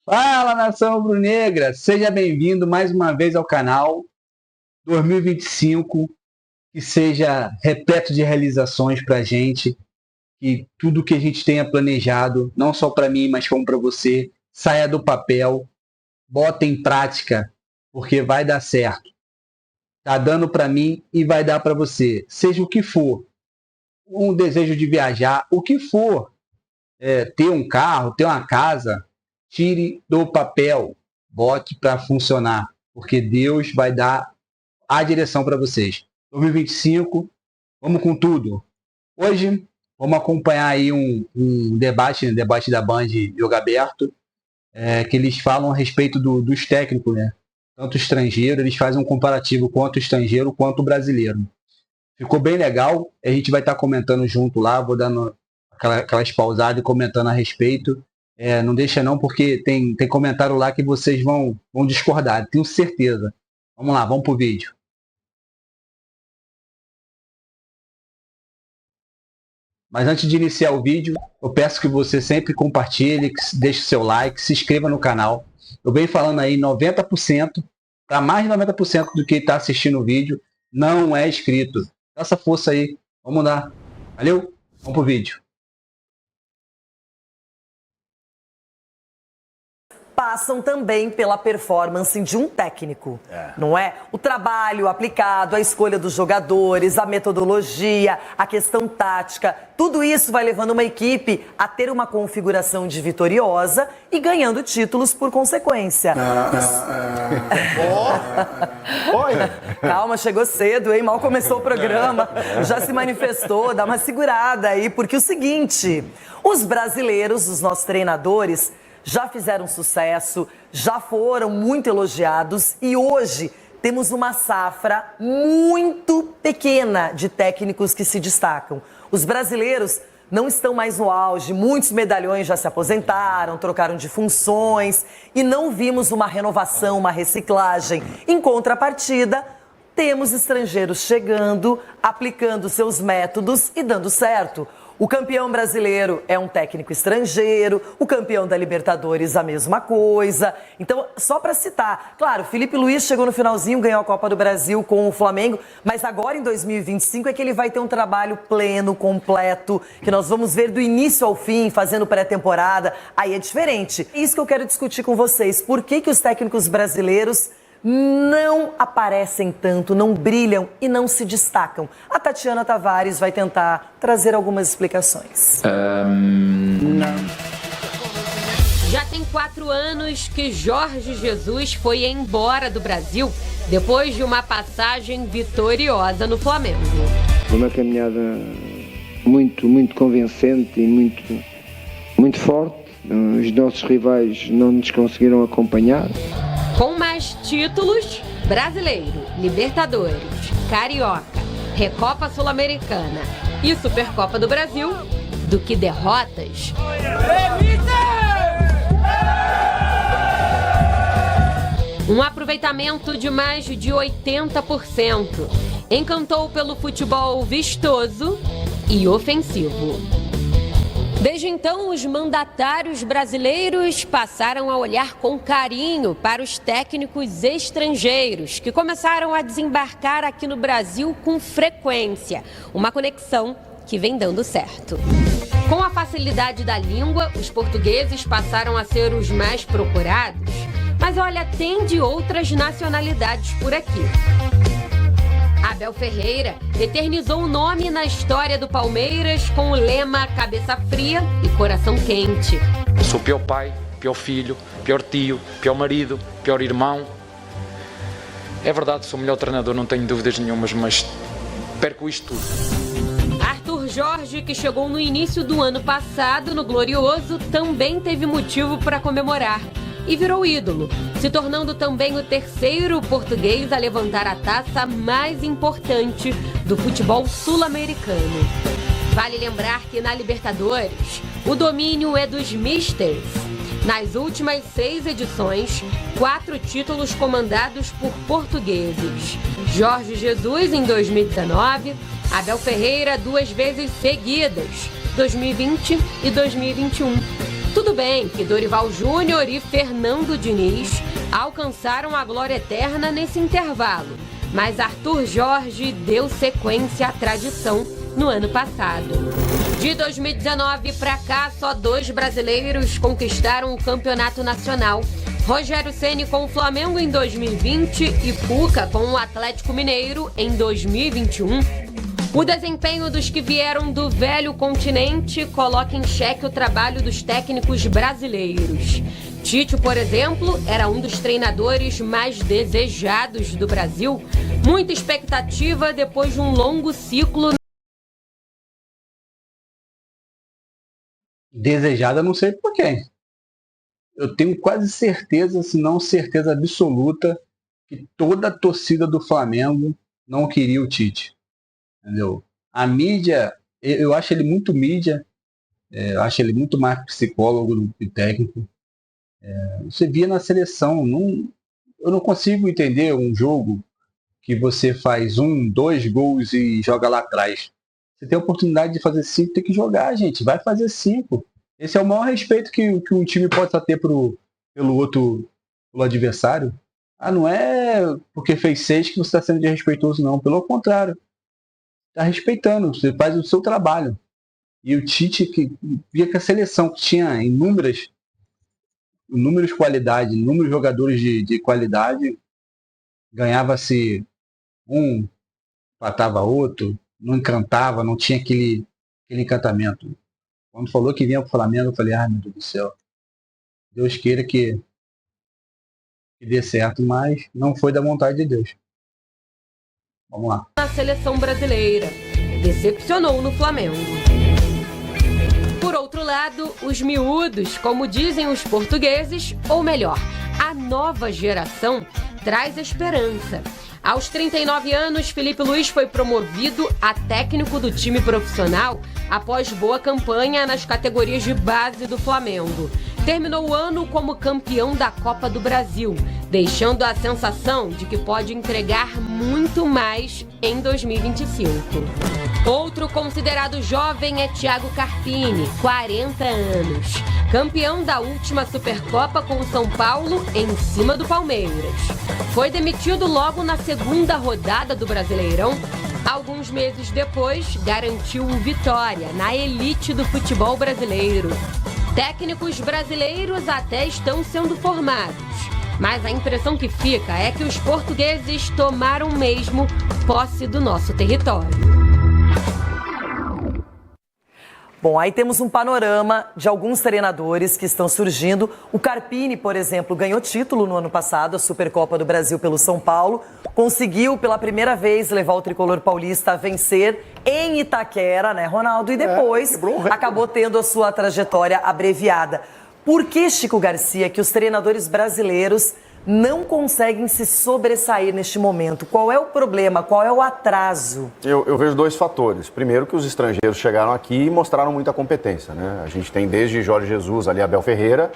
Fala, nação rubro-negra! Seja bem-vindo mais uma vez ao canal 2025, que seja repleto de realizações para a gente, que tudo que a gente tenha planejado, não só para mim, mas como para você, saia do papel, bota em prática, porque vai dar certo. Tá dando para mim e vai dar para você, seja o que for. Um desejo de viajar, o que for, ter um carro, ter uma casa, tire do papel, bote para funcionar, porque Deus vai dar a direção para vocês. 2025, vamos com tudo. Hoje, vamos acompanhar aí um debate, né, debate da Band Jogo Aberto, que eles falam a respeito dos técnicos, né? Tanto estrangeiro, eles fazem um comparativo quanto estrangeiro, quanto brasileiro. Ficou bem legal, a gente vai estar comentando junto lá, vou dando aquelas pausadas e comentando a respeito. Não deixa não, porque tem comentário lá que vocês vão discordar, tenho certeza. Vamos lá, vamos pro vídeo. Mas antes de iniciar o vídeo, eu peço que você sempre compartilhe, deixe o seu like, se inscreva no canal. Eu venho falando aí 90%, para mais de 90% do que está assistindo o vídeo, não é inscrito. Dá essa força aí, vamos lá. Valeu? Vamos pro vídeo. Passam também pela performance de um técnico, não é? O trabalho aplicado, a escolha dos jogadores, a metodologia, a questão tática, tudo isso vai levando uma equipe a ter uma configuração de vitoriosa e ganhando títulos por consequência. Calma, chegou cedo, hein? Mal começou o programa, já se manifestou, dá uma segurada aí, porque o seguinte, os brasileiros, os nossos treinadores, já fizeram sucesso, já foram muito elogiados e hoje temos uma safra muito pequena de técnicos que se destacam. Os brasileiros não estão mais no auge, muitos medalhões já se aposentaram, trocaram de funções e não vimos uma renovação, uma reciclagem. Em contrapartida, temos estrangeiros chegando, aplicando seus métodos e dando certo. O campeão brasileiro é um técnico estrangeiro, o campeão da Libertadores a mesma coisa. Então, só para citar, claro, Felipe Luiz chegou no finalzinho, ganhou a Copa do Brasil com o Flamengo, mas agora em 2025 é que ele vai ter um trabalho pleno, completo, que nós vamos ver do início ao fim, fazendo pré-temporada. Aí é diferente. Isso que eu quero discutir com vocês. Por que os técnicos brasileiros não aparecem tanto, não brilham e não se destacam? A Tatiana Tavares vai tentar trazer algumas explicações. Já tem 4 anos que Jorge Jesus foi embora do Brasil depois de uma passagem vitoriosa no Flamengo. Foi uma caminhada muito convincente e muito forte. Os nossos rivais não nos conseguiram acompanhar. Com mais títulos, Brasileiro, Libertadores, Carioca, Recopa Sul-Americana e Supercopa do Brasil, do que derrotas. Um aproveitamento de mais de 80%. Encantou pelo futebol vistoso e ofensivo. Desde então, os mandatários brasileiros passaram a olhar com carinho para os técnicos estrangeiros, que começaram a desembarcar aqui no Brasil com frequência. Uma conexão que vem dando certo. Com a facilidade da língua, os portugueses passaram a ser os mais procurados. Mas olha, tem de outras nacionalidades por aqui. Abel Ferreira eternizou o nome na história do Palmeiras com o lema cabeça fria e coração quente. Eu sou o pior pai, pior filho, pior tio, pior marido, pior irmão. É verdade, sou o melhor treinador, não tenho dúvidas nenhumas, mas perco isto tudo. Arthur Jorge, que chegou no início do ano passado no Glorioso, também teve motivo para comemorar. E virou ídolo, se tornando também o terceiro português a levantar a taça mais importante do futebol sul-americano. Vale lembrar que na Libertadores, o domínio é dos Misters. Nas últimas 6 edições, 4 títulos comandados por portugueses. Jorge Jesus em 2019, Abel Ferreira 2 vezes seguidas, 2020 e 2021. Tudo Tudo bem que Dorival Júnior e Fernando Diniz alcançaram a glória eterna nesse intervalo, mas Arthur Jorge deu sequência à tradição no ano passado. De 2019 para cá, só 2 brasileiros conquistaram o campeonato nacional. Rogério Ceni com o Flamengo em 2020 e Cuca com o Atlético Mineiro em 2021. O desempenho dos que vieram do velho continente coloca em xeque o trabalho dos técnicos brasileiros. Tite, por exemplo, era um dos treinadores mais desejados do Brasil. Muita expectativa depois de um longo ciclo. Desejada, não sei por quem. Eu tenho quase certeza, se não certeza absoluta, que toda a torcida do Flamengo não queria o Tite. Entendeu? A mídia, eu acho ele muito mídia, eu acho ele muito mais psicólogo do que técnico. Você via na seleção, eu não consigo entender um jogo que você faz 1, 2 gols e joga lá atrás. Você tem a oportunidade de fazer 5, tem que jogar, gente. Vai fazer 5. Esse é o maior respeito que um time possa ter pelo adversário. Não é porque fez 6 que você está sendo desrespeitoso, não. Pelo contrário. Está respeitando. Você faz o seu trabalho. E o Tite, que via que a seleção que tinha inúmeros qualidades, inúmeros jogadores de qualidade, ganhava-se um, empatava outro, não encantava, não tinha aquele encantamento. Quando falou que vinha para o Flamengo, eu falei, meu Deus do céu, Deus queira que dê certo, mas não foi da vontade de Deus. Vamos lá. Na seleção brasileira, decepcionou no Flamengo. Por outro lado, os miúdos, como dizem os portugueses, ou melhor, a nova geração, traz esperança. Aos 39 anos, Felipe Luiz foi promovido a técnico do time profissional após boa campanha nas categorias de base do Flamengo. Terminou o ano como campeão da Copa do Brasil, deixando a sensação de que pode entregar muito mais em 2025. Outro considerado jovem é Thiago Carpini, 40 anos. Campeão da última Supercopa com o São Paulo em cima do Palmeiras. Foi demitido logo na segunda rodada do Brasileirão. Alguns meses depois, garantiu o Vitória na elite do futebol brasileiro. Técnicos brasileiros até estão sendo formados, mas a impressão que fica é que os portugueses tomaram mesmo posse do nosso território. Bom, aí temos um panorama de alguns treinadores que estão surgindo. O Carpini, por exemplo, ganhou título no ano passado, a Supercopa do Brasil pelo São Paulo. Conseguiu, pela primeira vez, levar o tricolor paulista a vencer em Itaquera, né, Ronaldo? E depois acabou tendo a sua trajetória abreviada. Por que, Chico Garcia, que os treinadores brasileiros não conseguem se sobressair neste momento? Qual é o problema? Qual é o atraso? Eu vejo 2 fatores. Primeiro, que os estrangeiros chegaram aqui e mostraram muita competência, né? A gente tem desde Jorge Jesus, ali Abel Ferreira,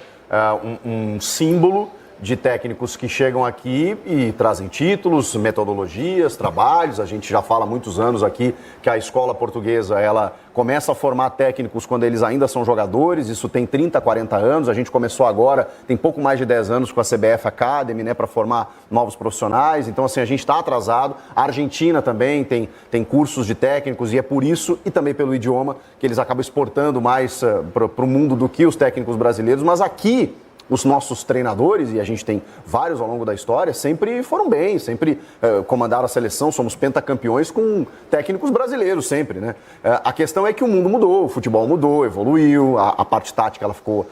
um símbolo de técnicos que chegam aqui e trazem títulos, metodologias, trabalhos. A gente já fala há muitos anos aqui que a escola portuguesa, ela começa a formar técnicos quando eles ainda são jogadores. Isso tem 30, 40 anos. A gente começou agora, tem pouco mais de 10 anos com a CBF Academy, né, para formar novos profissionais. Então, assim, a gente está atrasado. A Argentina também tem cursos de técnicos e é por isso, e também pelo idioma, que eles acabam exportando mais para o mundo do que os técnicos brasileiros. Mas aqui, os nossos treinadores, e a gente tem vários ao longo da história, sempre foram bem, sempre comandaram a seleção, somos pentacampeões com técnicos brasileiros sempre, né? A questão é que o mundo mudou, o futebol mudou, evoluiu, a parte tática, ela ficou,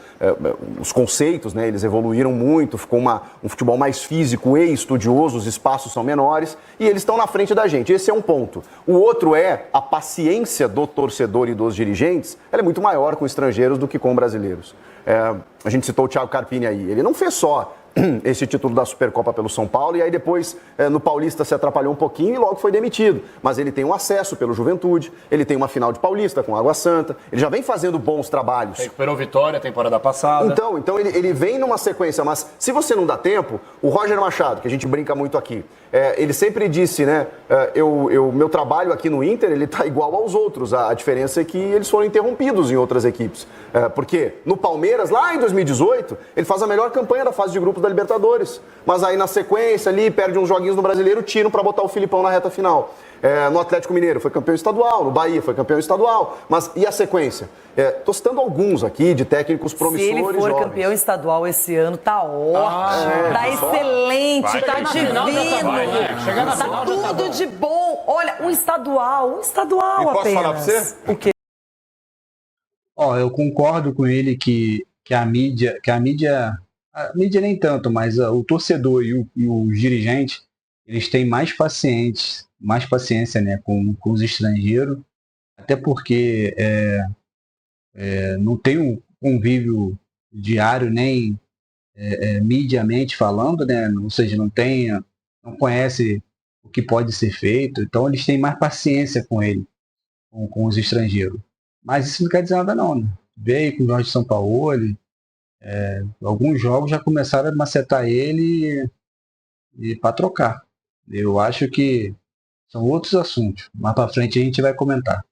os conceitos, né, eles evoluíram muito, ficou um futebol mais físico e estudioso, os espaços são menores, e eles estão na frente da gente, esse é um ponto. O outro é a paciência do torcedor e dos dirigentes, ela é muito maior com estrangeiros do que com brasileiros. A gente citou o Thiago Carpini aí, ele não fez só esse título da Supercopa pelo São Paulo e aí depois no Paulista se atrapalhou um pouquinho e logo foi demitido, mas ele tem um acesso pelo Juventude, ele tem uma final de Paulista com Água Santa, ele já vem fazendo bons trabalhos. Recuperou Vitória temporada passada. Então ele vem numa sequência, mas se você não dá tempo, o Roger Machado, que a gente brinca muito aqui, ele sempre disse, né, meu trabalho aqui no Inter, ele tá igual aos outros, a diferença é que eles foram interrompidos em outras equipes. Porque no Palmeiras, lá em 2018, ele faz a melhor campanha da fase de grupos da Libertadores. Mas aí na sequência ali, perde uns joguinhos no Brasileiro, tiram para botar o Filipão na reta final. No Atlético Mineiro foi campeão estadual, no Bahia foi campeão estadual. Mas e a sequência? Estou citando alguns aqui de técnicos promissores. Se ele for jovens. campeão estadual esse ano, tá ótimo, tá excelente, tá divino, tá tudo de bom. Olha, um estadual E posso apenas. falar pra você? O quê? Eu concordo com ele que a mídia nem tanto, mas o torcedor e o dirigente, eles têm mais paciência, né, com os estrangeiros, até porque não tem um convívio diário, nem mediamente falando, né, ou seja, não conhece o que pode ser feito, então eles têm mais paciência com ele, com os estrangeiros. Mas isso não quer dizer nada não, né? Veio com o Jorge Sampaoli, alguns jogos já começaram a macetar ele e para trocar. Eu acho que são outros assuntos. Mais para frente a gente vai comentar.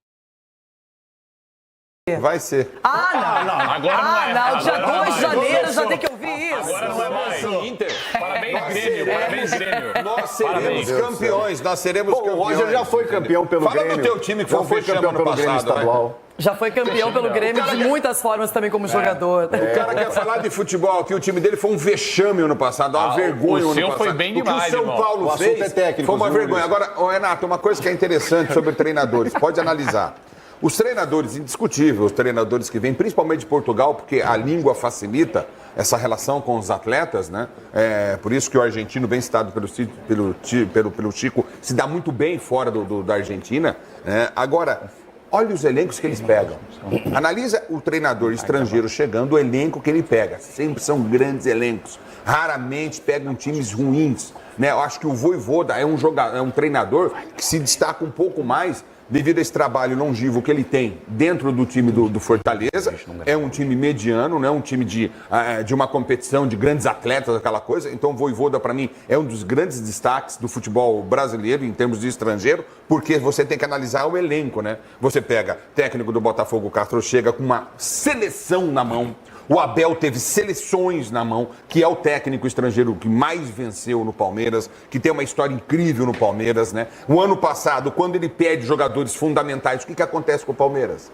Vai ser. Não, dia 2 de janeiro já tem que ouvir isso. Agora não é mais. Inter. Parabéns, Grêmio. Nós seremos campeões, nós seremos campeões. O Roger já foi campeão pelo Grêmio. Fala do teu time que foi foi campeão campeão ano pelo Grêmio passado, estadual. Já foi campeão pelo Grêmio de muitas formas também como jogador. O cara quer falar de futebol, que o time dele foi um vexame ano passado, uma vergonha o ano seu passado. foi bem O que demais, o São irmão. Paulo O fez assunto é técnico, foi uma viu, vergonha. Luiz? Agora, Renato, uma coisa que é interessante sobre treinadores, pode analisar. Os treinadores, indiscutível, os treinadores que vêm, principalmente de Portugal, porque a língua facilita essa relação com os atletas, né? Por isso que o argentino, bem citado pelo Chico, se dá muito bem fora da Argentina. Agora, olha os elencos que eles pegam. Analisa o treinador estrangeiro chegando, o elenco que ele pega. Sempre são grandes elencos. Raramente pegam times ruins, né? Eu acho que o Vojvoda é um treinador que se destaca um pouco mais devido a esse trabalho longevo que ele tem dentro do time do Fortaleza. É um time mediano, né? Um time de uma competição de grandes atletas, aquela coisa. Então o Vojvoda, para mim, é um dos grandes destaques do futebol brasileiro em termos de estrangeiro, porque você tem que analisar o elenco, né? Você pega técnico do Botafogo, o Castro chega com uma seleção na mão. O Abel teve seleções na mão, que é o técnico estrangeiro que mais venceu no Palmeiras, que tem uma história incrível no Palmeiras, né? O ano passado, quando ele pede jogadores fundamentais, o que acontece com o Palmeiras?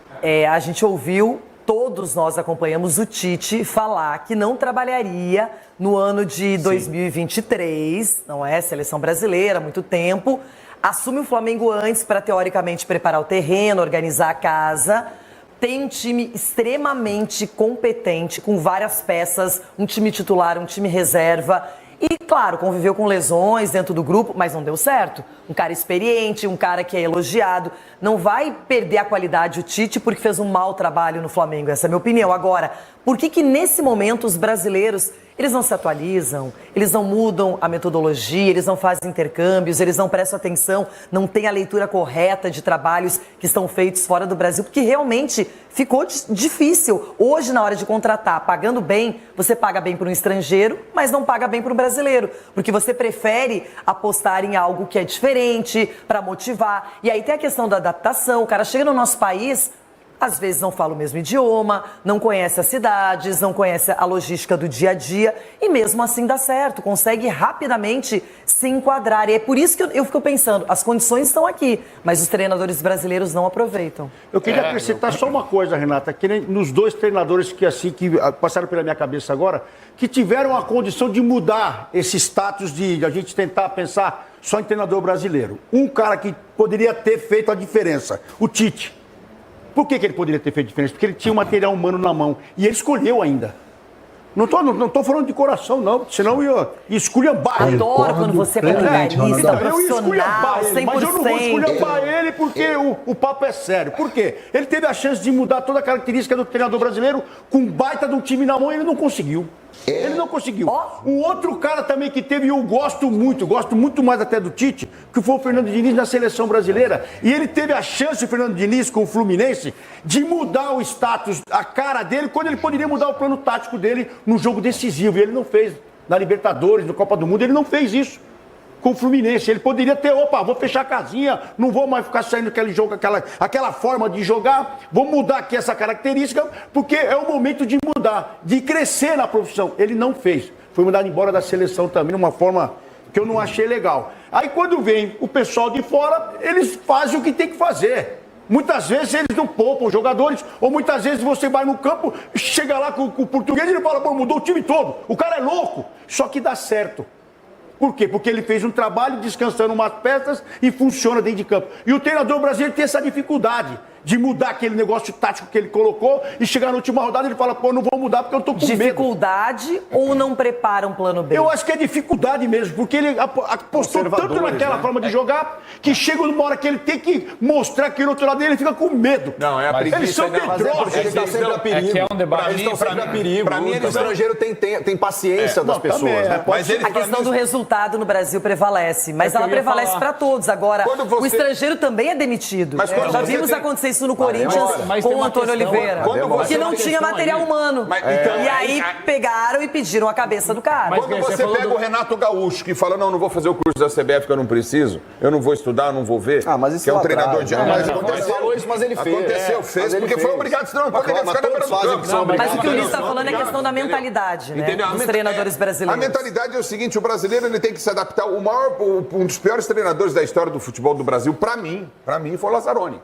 A gente ouviu, todos nós acompanhamos o Tite falar que não trabalharia no ano de 2023, não é? Seleção brasileira, há muito tempo. Assume o Flamengo antes para, teoricamente, preparar o terreno, organizar a casa. Tem um time extremamente competente, com várias peças, um time titular, um time reserva. E, claro, conviveu com lesões dentro do grupo, mas não deu certo. Um cara experiente, um cara que é elogiado. Não vai perder a qualidade o Tite porque fez um mau trabalho no Flamengo, essa é a minha opinião. Agora, por que nesse momento os brasileiros, eles não se atualizam, eles não mudam a metodologia, eles não fazem intercâmbios, eles não prestam atenção, não têm a leitura correta de trabalhos que estão feitos fora do Brasil, porque realmente ficou difícil. Hoje, na hora de contratar, pagando bem, você paga bem para um estrangeiro, mas não paga bem para um brasileiro, porque você prefere apostar em algo que é diferente, para motivar. E aí tem a questão da adaptação, o cara chega no nosso país, às vezes não fala o mesmo idioma, não conhece as cidades, não conhece a logística do dia a dia e mesmo assim dá certo, consegue rapidamente se enquadrar. E é por isso que eu fico pensando, as condições estão aqui, mas os treinadores brasileiros não aproveitam. Eu queria acrescentar só uma coisa, Renata, que nos dois treinadores que passaram pela minha cabeça agora, que tiveram a condição de mudar esse status de a gente tentar pensar só em treinador brasileiro. Um cara que poderia ter feito a diferença, o Tite. Por que ele poderia ter feito diferença? Porque ele tinha um material humano na mão. E ele escolheu ainda. Não tô falando de coração, não. Senão eu ia esculhambar ele. Adoro quando você é comentarista, profissional, 100%. Mas eu não vou esculhambar ele porque o papo é sério. Por quê? Ele teve a chance de mudar toda a característica do treinador brasileiro com um baita de um time na mão e ele não conseguiu. Ele não conseguiu. Um outro cara também que teve, e eu gosto muito mais até do Tite, que foi o Fernando Diniz na seleção brasileira. E ele teve a chance, o Fernando Diniz, com o Fluminense, de mudar o status, a cara dele, quando ele poderia mudar o plano tático dele no jogo decisivo. E ele não fez. Na Libertadores, na Copa do Mundo, ele não fez isso. com o Fluminense. Ele poderia ter, vou fechar a casinha, não vou mais ficar saindo aquele jogo, aquela forma de jogar, vou mudar aqui essa característica, porque é o momento de mudar, de crescer na profissão. Ele não fez. Foi mandado embora da seleção também, de uma forma que eu não achei legal. Aí quando vem o pessoal de fora, eles fazem o que tem que fazer. Muitas vezes eles não poupam os jogadores, ou muitas vezes você vai no campo, chega lá com o português e ele fala, mudou o time todo. O cara é louco, só que dá certo. Por quê? Porque ele fez um trabalho descansando umas peças e funciona dentro de campo. E o treinador brasileiro tem essa dificuldade de mudar aquele negócio tático que ele colocou e chegar na última rodada e ele fala, não vou mudar porque eu tô com medo. Dificuldade ou não prepara um plano B? Eu acho que é dificuldade mesmo, porque ele apostou tanto naquela forma de jogar que chega uma hora que ele tem que mostrar que no outro lado dele ele fica com medo. Não, é a preguiça. Eles são medrosos. Eles estão sempre a perigo. É um debate. Eles estão sempre a perigo. Para mim, o estrangeiro tem paciência das pessoas. Né? A questão do resultado no Brasil prevalece, mas ela prevalece para todos. Agora, o estrangeiro também é demitido. Já vimos acontecer isso no Corinthians com o Antônio Oliveira, que não tinha material humano. E aí pegaram e pediram a cabeça do cara. Quando você pega o Renato Gaúcho, que fala, não vou fazer o curso da CBF que eu não preciso, eu não vou estudar, eu não vou ver, mas isso que é um treinador de... Mas aconteceu isso, mas ele fez. Fez porque foi obrigado, senão não poderia ficar na beira do campo. Mas o que o Ulisses está falando é questão da mentalidade, né, dos treinadores brasileiros. A mentalidade é o seguinte, o brasileiro ele tem que se adaptar. Um dos piores treinadores da história do futebol do Brasil, para mim, foi o Lazzaroni.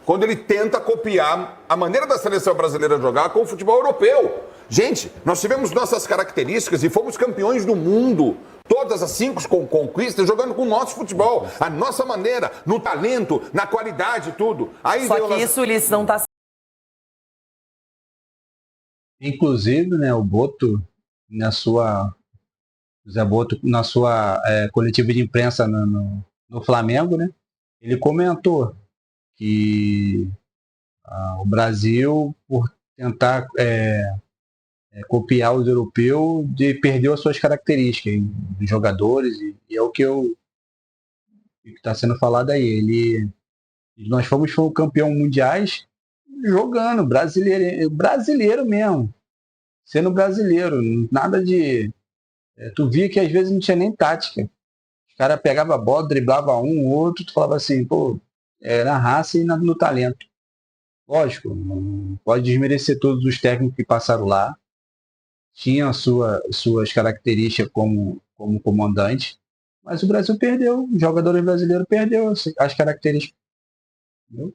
Quando ele tenta copiar a maneira da seleção brasileira jogar com o futebol europeu. Gente, nós tivemos nossas características e fomos campeões do mundo. Todas as 5 conquistas jogando com o nosso futebol. A nossa maneira, no talento, na qualidade, tudo. Aí só que isso, Ulisses, não está... Inclusive, né, o Boto, Zé Boto, na sua coletiva de imprensa no Flamengo, né, ele comentou que o Brasil, por tentar copiar os europeus, perdeu as suas características dos jogadores, e é o que está sendo falado aí. Nós fomos campeão mundiais jogando, brasileiro mesmo, sendo brasileiro, nada de... tu via que às vezes não tinha nem tática. Os caras pegavam a bola, driblavam um, outro, tu falava assim, na raça e no talento. Lógico, não pode desmerecer todos os técnicos que passaram lá. Tinham suas características como comandante, mas o Brasil perdeu, os jogadores brasileiros perderam as características. Entendeu?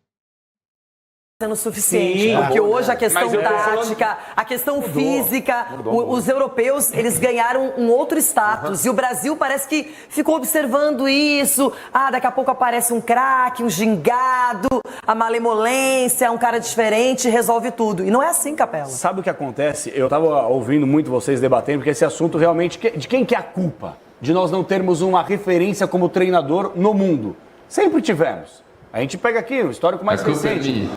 Sendo suficiente, porque hoje a questão tática, a questão física, os europeus, eles ganharam um outro status, e o Brasil parece que ficou observando isso, daqui a pouco aparece um craque, um gingado, a malemolência, um cara diferente, resolve tudo, e não é assim, Capela. Sabe o que acontece? Eu estava ouvindo muito vocês debatendo, porque esse assunto realmente, de quem que é a culpa de nós não termos uma referência como treinador no mundo? Sempre tivemos. A gente pega aqui o histórico mais recente.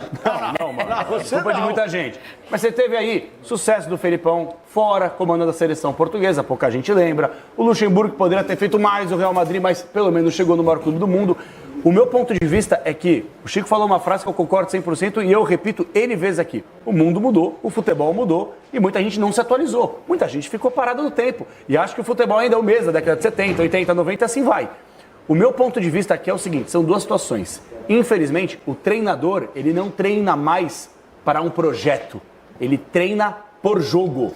Não, mano. Culpa de muita gente. Mas você teve aí sucesso do Felipão fora, comandando a seleção portuguesa, pouca gente lembra. O Luxemburgo poderia ter feito mais, o Real Madrid, mas pelo menos chegou no maior clube do mundo. O meu ponto de vista é que o Chico falou uma frase que eu concordo 100% e eu repito N vezes aqui. O mundo mudou, o futebol mudou e muita gente não se atualizou. Muita gente ficou parada no tempo e acha que o futebol ainda é o mesmo, da década de 70, 80, 90, assim vai. O meu ponto de vista aqui é o seguinte, são duas situações. Infelizmente, o treinador, ele não treina mais para um projeto, ele treina por jogo.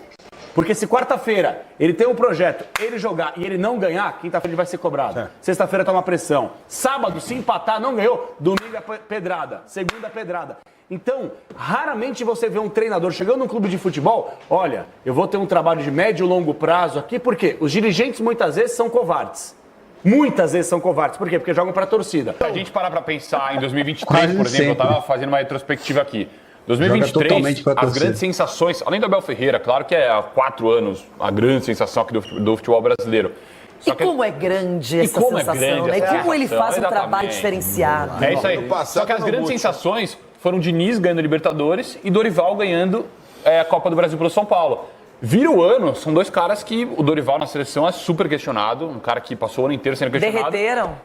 Porque se quarta-feira ele tem um projeto, ele jogar e ele não ganhar, quinta-feira ele vai ser cobrado. Sexta-feira toma pressão. Sábado, se empatar, não ganhou, domingo é pedrada, segunda é pedrada. Então, raramente você vê um treinador chegando num clube de futebol, olha, eu vou ter um trabalho de médio e longo prazo aqui, porque os dirigentes muitas vezes são covardes. Muitas vezes são covardes. Por quê? Porque jogam pra torcida. Se a gente parar pra pensar em 2023, por exemplo, eu tava fazendo uma retrospectiva aqui. 2023, as grandes sensações, além do Abel Ferreira, claro que é há 4 anos a grande sensação aqui do futebol brasileiro. Só como é grande essa sensação, né? E como ele faz um trabalho diferenciado. É isso aí. Só que as grandes sensações foram Diniz ganhando Libertadores e Dorival ganhando a Copa do Brasil pelo São Paulo. Vira o ano, são dois caras que o Dorival na seleção é super questionado, um cara que passou o ano inteiro sendo questionado. Derreteram.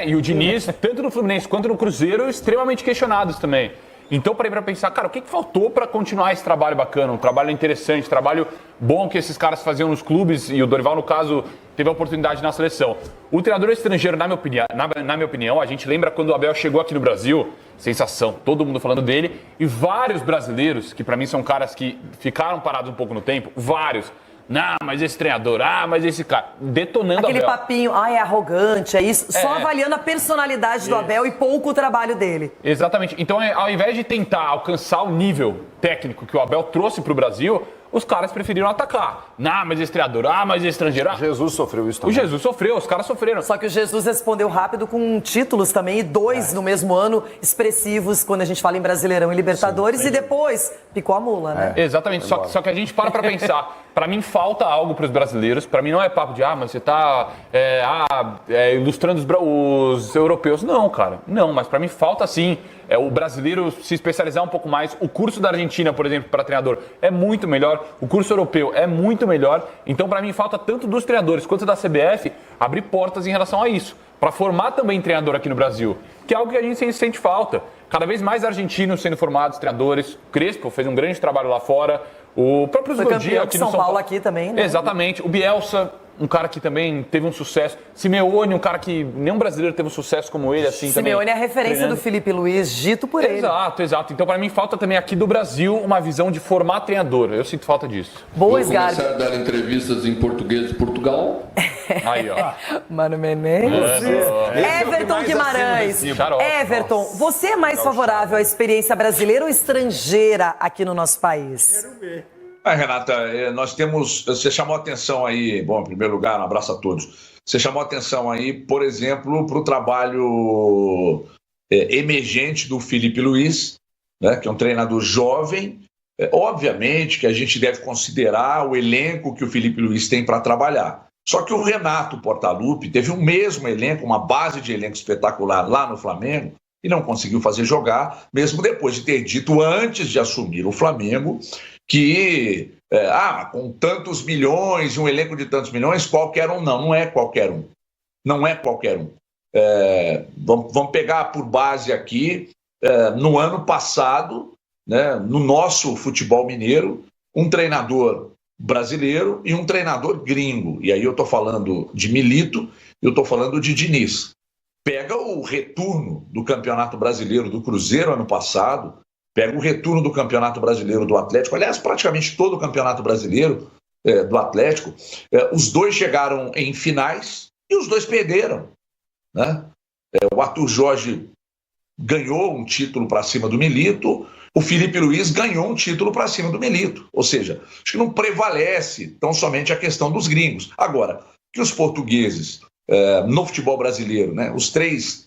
E o Diniz, tanto no Fluminense quanto no Cruzeiro, extremamente questionados também. Então, para pensar, cara, o que faltou para continuar esse trabalho bacana, um trabalho interessante, trabalho bom que esses caras faziam nos clubes, e o Dorival, no caso, teve a oportunidade na seleção. O treinador estrangeiro, na minha opinião, a gente lembra quando o Abel chegou aqui no Brasil, sensação, todo mundo falando dele, e vários brasileiros, que para mim são caras que ficaram parados um pouco no tempo, vários. Não, mas esse treinador, mas esse cara, detonando aquele Abel. Papinho, é arrogante, é isso. Só avaliando a personalidade do Abel e pouco o trabalho dele. Exatamente. Então, ao invés de tentar alcançar o nível técnico que o Abel trouxe para o Brasil, os caras preferiram atacar. Não, mas esse treinador, mas esse estrangeiro. Jesus sofreu isso também. O Jesus sofreu, os caras sofreram. Só que o Jesus respondeu rápido com títulos também, e 2 no mesmo ano, expressivos, quando a gente fala em Brasileirão e Libertadores, e depois picou a mula, né? Exatamente, só que a gente para pensar. Para mim falta algo para os brasileiros. Para mim não é papo de, mas você está ilustrando os europeus. Não, cara, não, mas para mim falta sim. O brasileiro se especializar um pouco mais. O curso da Argentina, por exemplo, para treinador é muito melhor. O curso europeu é muito melhor. Então, para mim, falta tanto dos treinadores quanto da CBF abrir portas em relação a isso. Para formar também treinador aqui no Brasil, que é algo que a gente sente falta. Cada vez mais argentinos sendo formados, treinadores. Crespo fez um grande trabalho lá fora. O próprio Zgodinho aqui no São Paulo aqui também, né? Exatamente. O Bielsa, um cara que também teve um sucesso. Simeone, um cara que nenhum brasileiro teve um sucesso como ele, assim, também. Simeone é a referência do Felipe Luiz, dito por ele. Exato. Então, para mim, falta também aqui do Brasil uma visão de formar treinador. Eu sinto falta disso. Boa, Vou começar a dar entrevistas em português de Portugal. Aí, ó. Mano Menezes. Everton Guimarães. Everton, você é mais favorável à experiência brasileira ou estrangeira aqui no nosso país? Quero ver. Renata, nós temos... Você chamou atenção aí... Bom, em primeiro lugar, um abraço a todos. Você chamou atenção aí, por exemplo, para o trabalho emergente do Felipe Luiz, né, que é um treinador jovem. Obviamente que a gente deve considerar o elenco que o Felipe Luiz tem para trabalhar. Só que o Renato Portaluppi teve o mesmo elenco, uma base de elenco espetacular lá no Flamengo, e não conseguiu fazer jogar, mesmo depois de ter dito antes de assumir o Flamengo que, com tantos milhões, um elenco de tantos milhões, qualquer um não é qualquer um. Não é qualquer um. Vamos pegar por base aqui, no ano passado, né, no nosso futebol mineiro, um treinador brasileiro e um treinador gringo. E aí eu estou falando de Milito, eu estou falando de Diniz. Pega o retorno do Campeonato Brasileiro do Cruzeiro ano passado, pega o retorno do Campeonato Brasileiro do Atlético, aliás, praticamente todo o Campeonato Brasileiro do Atlético, os dois chegaram em finais e os dois perderam, né? O Arthur Jorge ganhou um título para cima do Milito, o Felipe Luiz ganhou um título para cima do Milito. Ou seja, acho que não prevalece tão somente a questão dos gringos. Agora, que os portugueses... no futebol brasileiro, né? Os três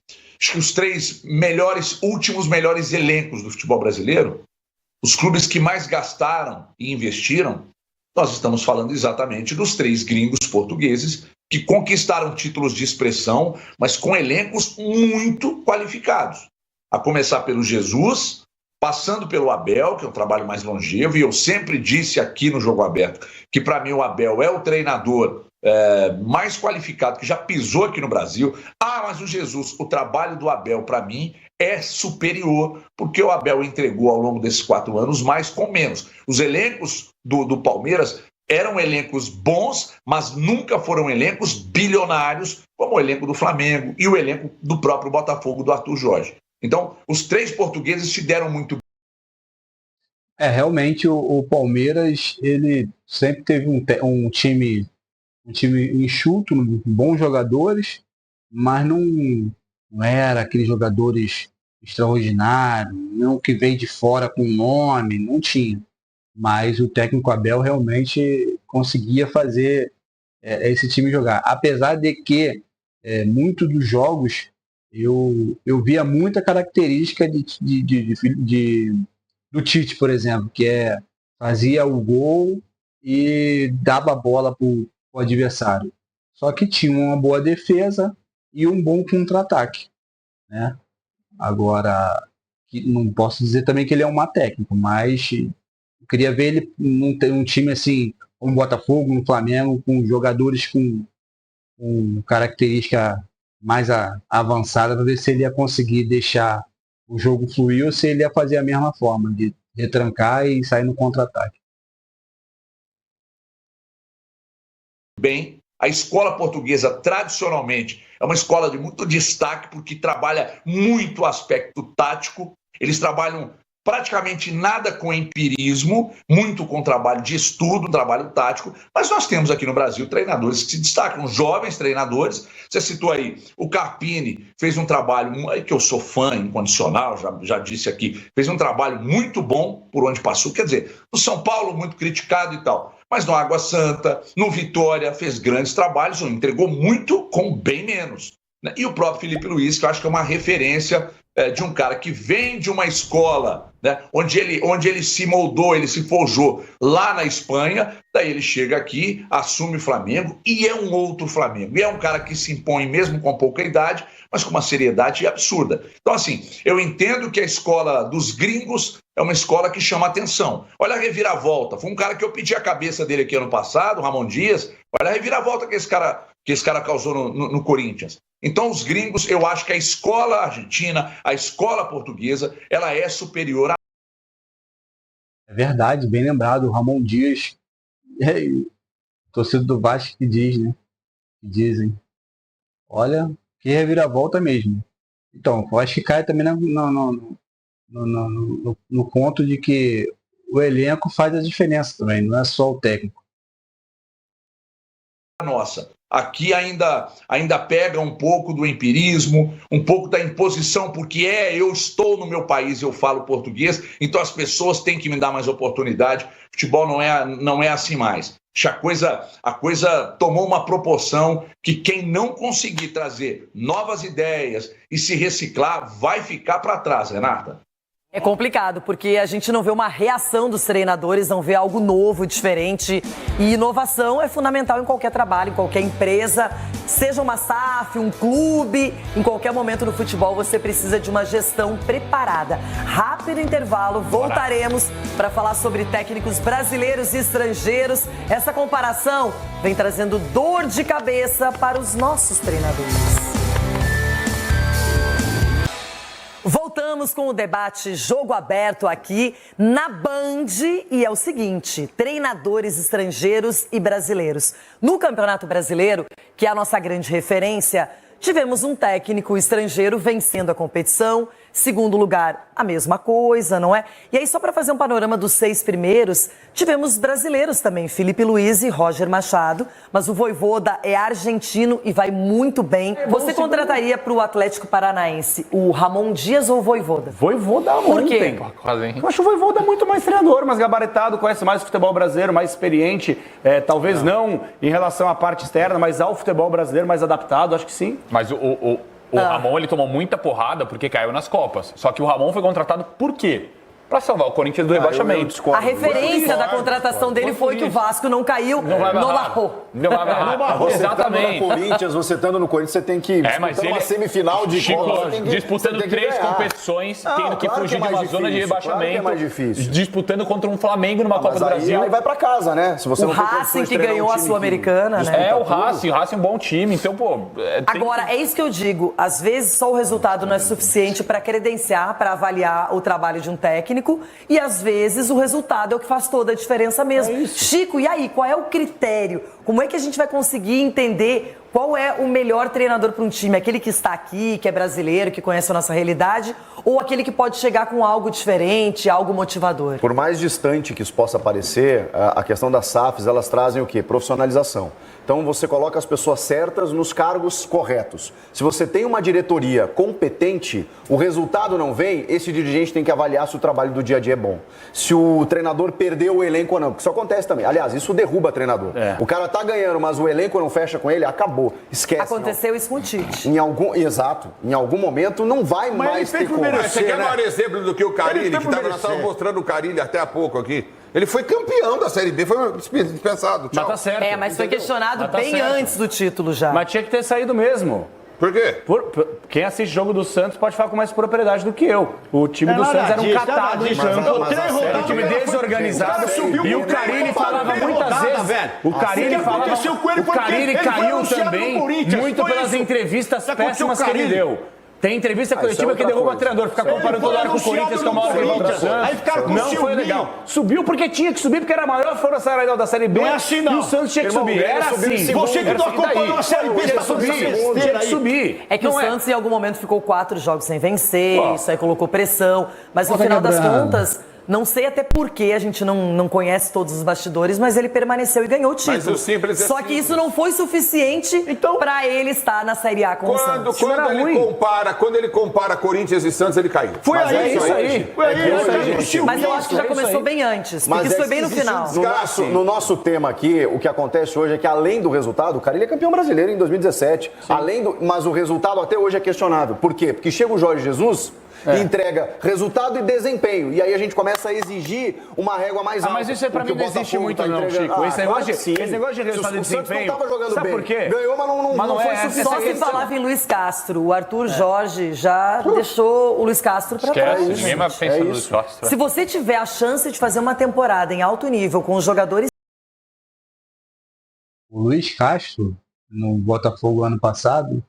últimos melhores elencos do futebol brasileiro, os clubes que mais gastaram e investiram, nós estamos falando exatamente dos 3 gringos portugueses que conquistaram títulos de expressão, mas com elencos muito qualificados. A começar pelo Jesus, passando pelo Abel, que é um trabalho mais longevo, e eu sempre disse aqui no Jogo Aberto que para mim o Abel é o treinador mais qualificado que já pisou aqui no Brasil. Mas o Jesus, o trabalho do Abel, para mim, é superior, porque o Abel entregou ao longo desses 4 anos mais com menos. Os elencos do Palmeiras eram elencos bons, mas nunca foram elencos bilionários, como o elenco do Flamengo e o elenco do próprio Botafogo, do Arthur Jorge. Então, os 3 portugueses se deram muito bem. Realmente, o Palmeiras, ele sempre teve um time enxuto, bons jogadores, mas não era aqueles jogadores extraordinários, não que veio de fora com nome, não tinha. Mas o técnico Abel realmente conseguia fazer esse time jogar. Apesar de que muitos dos jogos eu via muita característica do Tite, por exemplo, que fazia o gol e dava a bola para o adversário. Só que tinha uma boa defesa e um bom contra-ataque, né? Agora, não posso dizer também que ele é um má técnico, mas eu queria ver ele ter um time assim, como o Botafogo, no Flamengo, com jogadores com característica mais avançada, para ver se ele ia conseguir deixar o jogo fluir ou se ele ia fazer a mesma forma, de retrancar e sair no contra-ataque. Bem, a escola portuguesa, tradicionalmente, é uma escola de muito destaque porque trabalha muito o aspecto tático. Eles trabalham praticamente nada com empirismo, muito com trabalho de estudo, trabalho tático, mas nós temos aqui no Brasil treinadores que se destacam, jovens treinadores. Você citou aí, o Carpini fez um trabalho, que eu sou fã incondicional, já disse aqui, fez um trabalho muito bom por onde passou, quer dizer, no São Paulo muito criticado e tal, mas no Água Santa, no Vitória, fez grandes trabalhos, entregou muito com bem menos. E o próprio Felipe Luiz, que eu acho que é uma referência de um cara que vem de uma escola, né, onde ele se moldou, ele se forjou lá na Espanha, daí ele chega aqui, assume o Flamengo e é um outro Flamengo. E é um cara que se impõe mesmo com pouca idade, mas com uma seriedade absurda. Então, assim, eu entendo que a escola dos gringos é uma escola que chama atenção. Olha a reviravolta. Foi um cara que eu pedi a cabeça dele aqui ano passado, Ramon Dias. Olha a reviravolta que esse cara causou no Corinthians. Então, os gringos, eu acho que a escola argentina, a escola portuguesa, ela é superior a... É verdade, bem lembrado. O Ramon Dias, torcedor do Vasco que diz, né? Que dizem. Olha, que reviravolta mesmo. Então, eu acho que cai também no ponto de que o elenco faz a diferença também, não é só o técnico. Nossa, aqui ainda pega um pouco do empirismo, um pouco da imposição, porque eu estou no meu país, eu falo português, então as pessoas têm que me dar mais oportunidade. Futebol não é assim mais. A coisa tomou uma proporção que quem não conseguir trazer novas ideias e se reciclar vai ficar para trás, Renata. É complicado, porque a gente não vê uma reação dos treinadores, não vê algo novo, diferente. E inovação é fundamental em qualquer trabalho, em qualquer empresa, seja uma SAF, um clube. Em qualquer momento no futebol você precisa de uma gestão preparada. Rápido intervalo, voltaremos para falar sobre técnicos brasileiros e estrangeiros. Essa comparação vem trazendo dor de cabeça para os nossos treinadores. Voltamos com o debate Jogo Aberto aqui na Band e é o seguinte, treinadores estrangeiros e brasileiros. No Campeonato Brasileiro, que é a nossa grande referência, tivemos um técnico estrangeiro vencendo a competição, segundo lugar, a mesma coisa, não é? E aí, só para fazer um panorama dos 6 primeiros, tivemos brasileiros também, Felipe Luiz e Roger Machado, mas o Vojvoda é argentino e vai muito bem. Você contrataria para o Atlético Paranaense o Ramon Dias ou o Vojvoda? Vojvoda há muito tempo. Eu acho o Vojvoda muito mais treinador, mais gabaritado, conhece mais o futebol brasileiro, mais experiente, talvez não em relação à parte externa, mas ao futebol brasileiro mais adaptado, acho que sim. Mas o Ramon, ele tomou muita porrada porque caiu nas Copas. Só que o Ramon foi contratado por quê? Para salvar o Corinthians do rebaixamento. A referência da contratação dele foi que o Vasco não caiu, não barrou. Não barrou. Exatamente. Você estando no Corinthians, você tem que disputar uma semifinal de Copa. Disputando 3 competições, tendo que fugir de uma zona de rebaixamento. Claro que é mais difícil. Disputando contra um Flamengo numa Copa do Brasil. Aí vai para casa, né? Se você o Racing que ganhou a Sul-Americana, né? O Racing é um bom time, então, pô... Agora, é isso que eu digo, às vezes só o resultado não é suficiente para credenciar, para avaliar o trabalho de um técnico, e às vezes o resultado é o que faz toda a diferença mesmo. Chico, e aí, qual é o critério? Como é que a gente vai conseguir entender qual é o melhor treinador para um time? Aquele que está aqui, que é brasileiro, que conhece a nossa realidade, ou aquele que pode chegar com algo diferente, algo motivador? Por mais distante que isso possa parecer, a questão das SAFs, elas trazem o quê? Profissionalização. Então você coloca as pessoas certas nos cargos corretos. Se você tem uma diretoria competente, o resultado não vem, esse dirigente tem que avaliar se o trabalho do dia a dia é bom. Se o treinador perdeu o elenco ou não, porque isso acontece também. Aliás, isso derruba treinador. O cara tá ganhando, mas o elenco não fecha com ele, acabou. Esquece. Aconteceu isso com o Tite. Exato. Em algum momento não vai mais ter como. Você quer maior exemplo do que o Carille, que nós estávamos mostrando o Carille até há pouco aqui. Ele foi campeão da Série B, foi dispensado. Tchau. Mas tá certo. Mas foi questionado bem antes do título já. Mas tinha que ter saído mesmo. Por quê? Quem assiste jogo do Santos pode falar com mais propriedade do que eu. O time do Santos era um catado de campo. Era um time desorganizado. E o Carille falava muitas vezes. O Carille falava. O Carille caiu também muito pelas entrevistas péssimas que ele deu. Tem entrevista coletiva que derruba o treinador, fica comparando toda hora com o Corinthians, que é o maior rival do Santos. Aí ficaram com não foi legal. Subiu porque tinha que subir, porque era a maior força salarial da Série B. Não é assim, não. E o Santos tinha que subir. Era assim. Você que não acompanhou a Série B, tinha que subir. Tinha que subir. É que o Santos, em algum momento, ficou 4 jogos sem vencer, isso aí colocou pressão. Mas no final das contas, não sei até por que a gente não conhece todos os bastidores, mas ele permaneceu e ganhou o título. Mas o simples é Só que isso não foi suficiente para ele estar na Série A com o Santos. Quando ele compara Corinthians e Santos, ele caiu. Foi aí, isso aí. Mas eu acho que já começou bem antes, porque isso foi bem no final. No nosso tema aqui, o que acontece hoje é que, além do resultado, o cara ele é campeão brasileiro em 2017. Mas o resultado até hoje é questionável. Por quê? Porque chega o Jorge Jesus e entrega resultado e desempenho. E aí a gente começa a exigir uma régua mais alta. Mas isso pra mim não existe muito, não, Chico. Esse negócio de resultado e desempenho. Não tava jogando sabe bem. Por quê? Ganhou, mas não foi suficiente. Só se falava em Luiz Castro. O Arthur Jorge já deixou o Luiz Castro para trás. Ninguém mais pensa no Luiz Castro. Se você tiver a chance de fazer uma temporada em alto nível com os jogadores... O Luiz Castro, no Botafogo ano passado,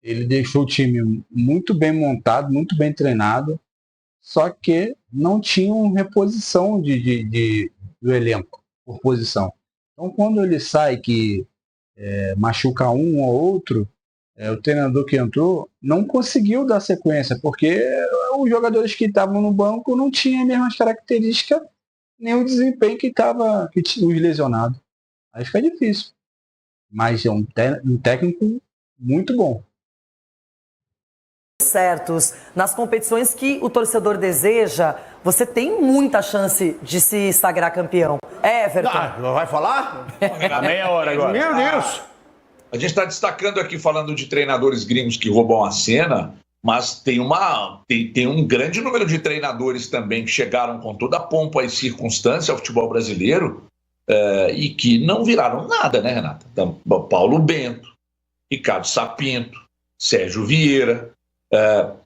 ele deixou o time muito bem montado, muito bem treinado, só que não tinha uma reposição do elenco por posição. Então, quando ele sai que machuca um ou outro, o treinador que entrou não conseguiu dar sequência, porque os jogadores que estavam no banco não tinham as mesmas características, nem o desempenho que tinha os lesionados. Aí fica difícil. Mas é um técnico muito bom. Certos nas competições que o torcedor deseja, você tem muita chance de se sagrar campeão. Everton. Não vai falar? Há meia hora agora. Meu Deus. A gente está destacando aqui, falando de treinadores gringos que roubam a cena, mas tem um grande número de treinadores também que chegaram com toda a pompa e circunstância ao futebol brasileiro e que não viraram nada, né, Renata? Então, Paulo Bento, Ricardo Sapinto, Sérgio Vieira,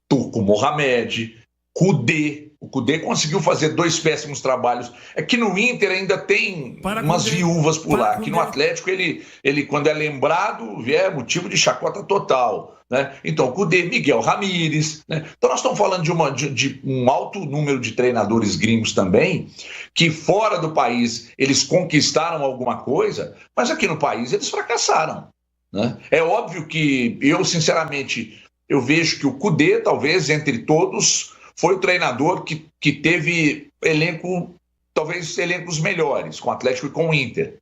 Turco Mohamed, Kudê. O Kudê conseguiu fazer 2 péssimos trabalhos. É que no Inter ainda tem umas viúvas por lá. Aqui no Atlético, ele quando é lembrado, é motivo de chacota total. Né? Então, Kudê, Miguel Ramírez. Né? Então, nós estamos falando de um alto número de treinadores gringos também, que fora do país eles conquistaram alguma coisa, mas aqui no país eles fracassaram. Né? É óbvio que eu, sinceramente, eu vejo que o Kudê, talvez, entre todos, foi o treinador que teve talvez elencos melhores, com o Atlético e com o Inter.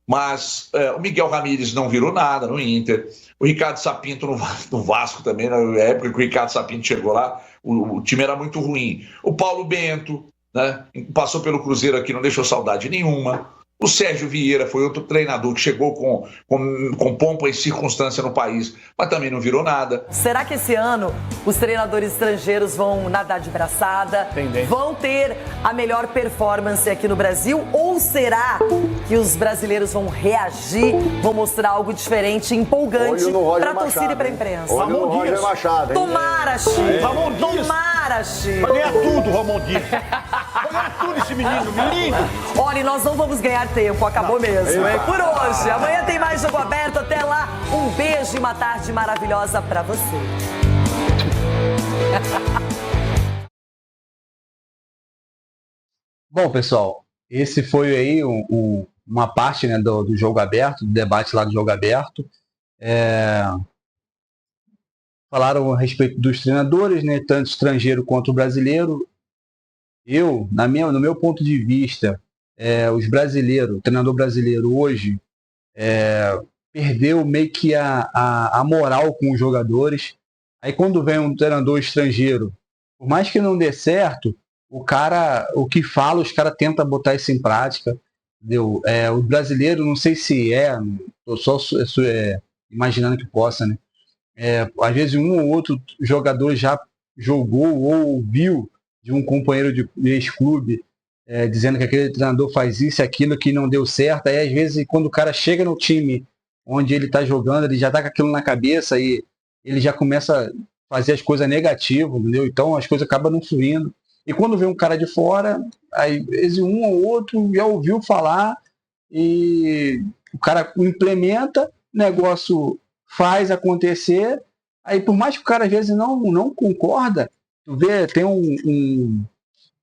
Mas o Miguel Ramírez não virou nada no Inter. O Ricardo Sapinto no Vasco também, na época que o Ricardo Sapinto chegou lá, o time era muito ruim. O Paulo Bento, né, passou pelo Cruzeiro aqui, não deixou saudade nenhuma. O Sérgio Vieira foi outro treinador que chegou com pompa e circunstância no país, mas também não virou nada. Será que esse ano os treinadores estrangeiros vão nadar de braçada? Vão ter a melhor performance aqui no Brasil? Ou será que os brasileiros vão reagir, vão mostrar algo diferente, empolgante para a torcida e para a imprensa? Olha no Roger Machado, hein? Tomara, Chico! Tomara, Chico! Vai ganhar tudo, Ramon Dias. Vai ganhar tudo esse menino. Olha, e nós não vamos ganhar tempo, acabou mesmo, hein? Por hoje. Amanhã tem mais Jogo Aberto. Até lá, um beijo e uma tarde maravilhosa pra você. Bom, pessoal, esse foi aí uma parte, né, do Jogo Aberto, do debate lá do Jogo Aberto. Falaram a respeito dos treinadores, né, tanto estrangeiro quanto brasileiro. No meu ponto de vista, os brasileiros, o treinador brasileiro hoje perdeu meio que a moral com os jogadores. Aí quando vem um treinador estrangeiro, por mais que não dê certo, o que fala, os caras tentam botar isso em prática. Entendeu? O brasileiro, não sei se estou só imaginando que possa, né? Às vezes um ou outro jogador já jogou ou ouviu de um companheiro de ex-clube dizendo que aquele treinador faz isso e aquilo que não deu certo. Aí às vezes quando o cara chega no time onde ele está jogando, ele já está com aquilo na cabeça e ele já começa a fazer as coisas negativas, entendeu? Então as coisas acabam não fluindo. E quando vem um cara de fora, aí às vezes um ou outro já ouviu falar e o cara implementa, o negócio faz acontecer Aí, por mais que o cara às vezes não concorda, tu vê, tem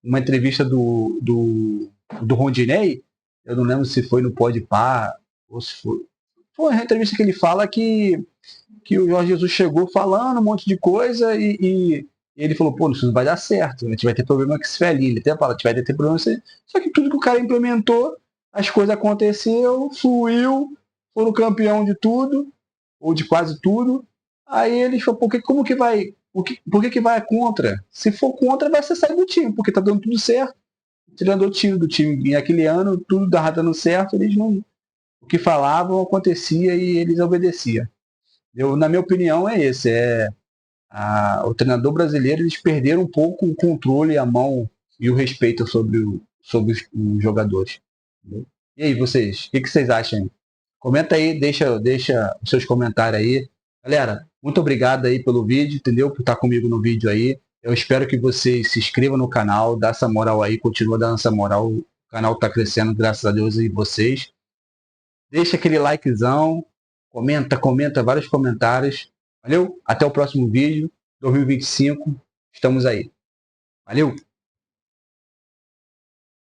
uma entrevista do Rondinei, eu não lembro se foi no Podpah ou se foi. Foi uma entrevista que ele fala que o Jorge Jesus chegou falando um monte de coisa e ele falou, pô, isso não vai dar certo, a gente vai ter problema com esse velhinho. Ele até fala, a gente vai ter problema com esse... Só que tudo que o cara implementou, as coisas aconteceram, fluiu, foram campeão de tudo, ou de quase tudo. Aí ele falou, por que vai contra? Se for contra, vai ser sair do time, porque tá dando tudo certo. O treinador do time naquele ano, tudo dando certo, eles não... O que falavam acontecia e eles obedeciam. Na minha opinião, é esse. O treinador brasileiro, eles perderam um pouco o controle, a mão e o respeito sobre os jogadores. Entendeu? E aí, vocês? O que vocês acham? Comenta aí, deixa os seus comentários aí. Galera, muito obrigado aí pelo vídeo, entendeu? Por estar comigo no vídeo aí. Eu espero que vocês se inscrevam no canal, dá essa moral aí, continua dando essa moral. O canal está crescendo, graças a Deus, e vocês. Deixa aquele likezão, comenta vários comentários. Valeu? Até o próximo vídeo, 2025, estamos aí. Valeu!